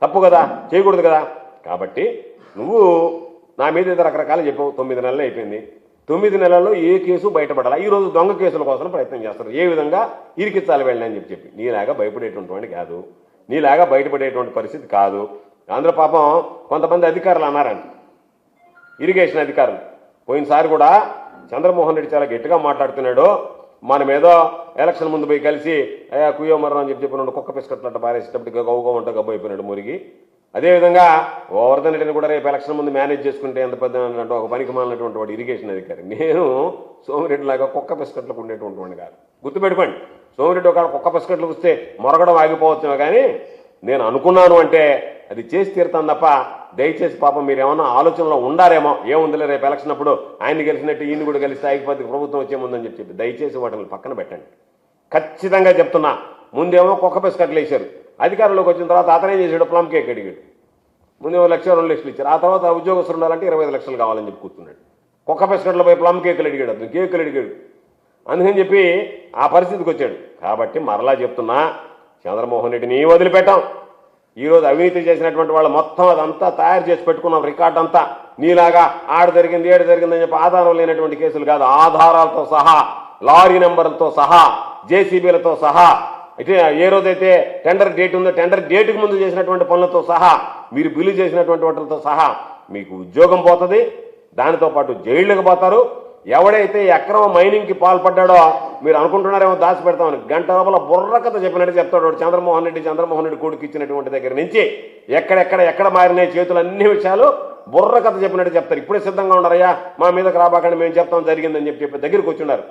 తప్పు కదా, చేయకూడదు కదా. కాబట్టి నువ్వు నా మీద ఏదో రకరకాలు చెప్పావు. 9 నెలలు అయిపోయింది. 9 నెలల్లో ఏ కేసు బయటపడాలా? ఈరోజు దొంగ కేసుల కోసం ప్రయత్నం చేస్తారు. ఏ విధంగా ఇరికిచ్చాలి వెళ్ళని అని చెప్పి. నీలాగా భయపడేటువంటి కాదు, నీలాగా బయటపడేటువంటి పరిస్థితి కాదు. ఆంధ్ర పాపం కొంతమంది అధికారులు అన్నారంట, ఇరిగేషన్ అధికారులు. పోయినసారి కూడా చంద్రమోహన్ రెడ్డి చాలా గట్టిగా మాట్లాడుతున్నాడు. మనం ఏదో ఎలక్షన్ ముందు పోయి కలిసి అయ్యా కుయ్యో మరణం అని చెప్పినాడు, కుక్క పిస్కట్లంట పారేసేటప్పటికి గౌగా ఉంట గబ్బు అయిపోయినాడు మురిగి. అదేవిధంగా గోవర్ధన్ రెడ్డిని కూడా రేపు ఎలక్షన్ ముందు మేనేజ్ చేసుకుంటే ఎంత పెద్ద అంటే ఒక పనికి మాలినటువంటి వాడు ఇరిగేషన్ అధికారి. నేను సోమిరెడ్డి లాగా కుక్క పిస్కట్లకు ఉండేటువంటి వాడిని కాదు. గుర్తుపెట్టుకోండి, సోమిరెడ్డి ఒక కుక్క పిస్కట్లకు వస్తే మొరగడం ఆగిపోవచ్చుమో, కానీ నేను అనుకున్నాను అంటే అది చేసి తీరుతాను తప్ప దయచేసి పాపం మీరు ఏమన్నా ఆలోచనలో ఉండారేమో, ఏముందిలే రేపు ఎలక్షన్ అప్పుడు ఆయన్ని గెలిచినట్టు ఈయన్ని కూడా గెలిస్తే ఆగిపోతే ప్రభుత్వం వచ్చే ముందని చెప్పి దయచేసి వాటిని పక్కన పెట్టండి. ఖచ్చితంగా చెప్తున్నా. ముందేమో కుక్క పిస్కట్లు వేశారు, అధికారంలోకి వచ్చిన తర్వాత అతనేం చేశాడు, ప్లమ్ కేక్ అడిగాడు. ముందు 1 లక్ష 2 లక్షలు ఇచ్చారు. ఆ తర్వాత ఉద్యోగస్తులు ఉండాలంటే 25 లక్షలు కావాలని చెప్పి కూర్చున్నాడు. కుక్క పిస్కట్లో పోయి ప్లమ్ కేకులు అడిగాడు, అతను కేకులు అడిగాడు. అందుకని చెప్పి ఆ పరిస్థితికి వచ్చాడు. కాబట్టి మరలా చెప్తున్నా, చంద్రమోహన్ రెడ్డిని వదిలిపెట్టాం. ఈరోజు అవినీతి చేసినటువంటి వాళ్ళు మొత్తం అదంతా తయారు చేసి పెట్టుకున్నాం, రికార్డ్ అంతా. నీలాగా ఆడ జరిగింది ఏడు జరిగిందని చెప్పి ఆధారం లేనటువంటి కేసులు కాదు, ఆధారాలతో సహా, లారీ నెంబర్లతో సహా, జేసీబీలతో సహా, అయితే ఏ రోజైతే టెండర్ డేట్ ఉందో టెండర్ డేట్కి ముందు చేసినటువంటి పనులతో సహా, మీరు బిల్లు చేసినటువంటి వాటితో సహా మీకు ఉద్యోగం పోతుంది. దానితో పాటు జైళ్ళకి పోతారు. ఎవడైతే అక్రమ మైనింగ్కి పాల్పడ్డాడో మీరు అనుకుంటున్నారేమో దాచి పెడతామని, గంట లోపల బుర్రకథ చెప్పినట్టు చెప్తాడు చంద్రమోహన్ రెడ్డి కొడుకు ఇచ్చినటువంటి దగ్గర నుంచి ఎక్కడ మారినాయి చేతులు, అన్ని విషయాలు బుర్రకథ చెప్పినట్టు చెప్తారు. ఇప్పుడే సిద్ధంగా ఉన్నారయ్యా, మా మీదకి రాబాకండి, మేము చెప్తాం జరిగిందని చెప్పి దగ్గరికి వచ్చున్నారు.